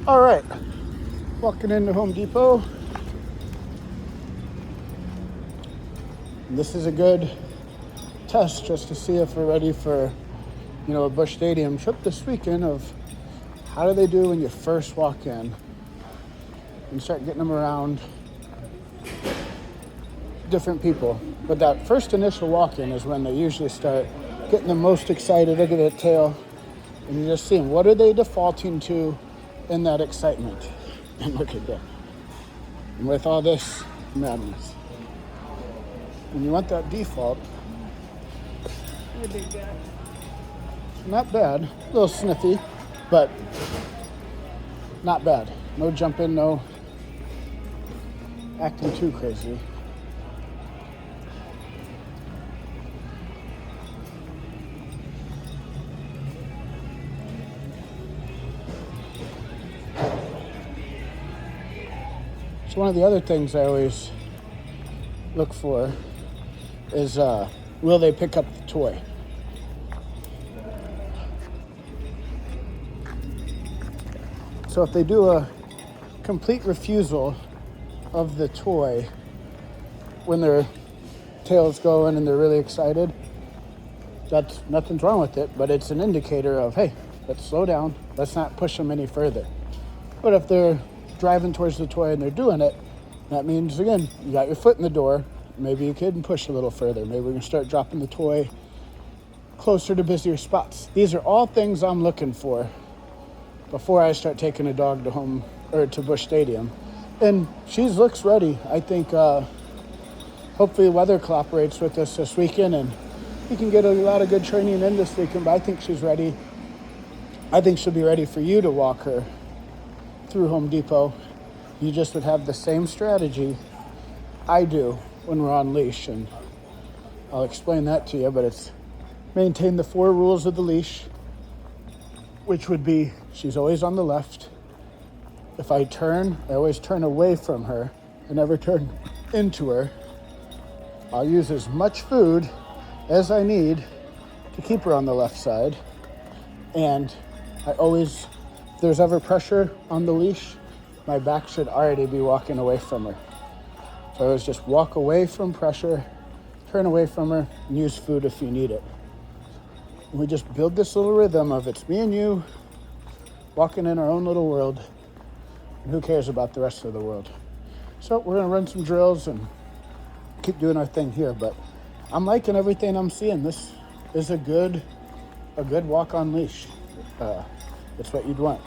All right, walking into Home Depot. This is a good test just to see if we're ready for, a Busch Stadium trip this weekend of how do they do when you first walk in and start getting them around different people. But that first initial walk-in is when they usually start getting the most excited. Look at that tail. And you just see them. What are they defaulting to in that excitement? And look at that. And with all this madness. When you want that default, not bad. A little sniffy, but not bad. No jumping, no acting too crazy. So one of the other things I always look for is will they pick up the toy? So if they do a complete refusal of the toy when their tail's going and they're really excited, that's nothing's wrong with it, but it's an indicator of, hey, let's slow down, let's not push them any further. But if they're driving towards the toy and they're doing it, that means, again, you got your foot in the door. Maybe you can push a little further. Maybe we're going to start dropping the toy closer to busier spots. These are all things I'm looking for before I start taking a dog to home or to Busch Stadium. And she looks ready. I think hopefully the weather cooperates with us this weekend and we can get a lot of good training in this weekend, but I think she's ready. I think she'll be ready for you to walk her through Home Depot. You just would have the same strategy I do when we're on leash, and I'll explain that to you, but it's maintain the 4 rules of the leash, which would be she's always on the left. If I turn, I always turn away from her. I never turn into her. I'll use as much food as I need to keep her on the left side. And I always, if there's ever pressure on the leash, my back should already be walking away from her. So I always just walk away from pressure, turn away from her, and use food if you need it. And we just build this little rhythm of it's me and you walking in our own little world, and who cares about the rest of the world. So we're gonna run some drills and keep doing our thing here, but I'm liking everything I'm seeing. This is a good walk on leash. It's what you'd want.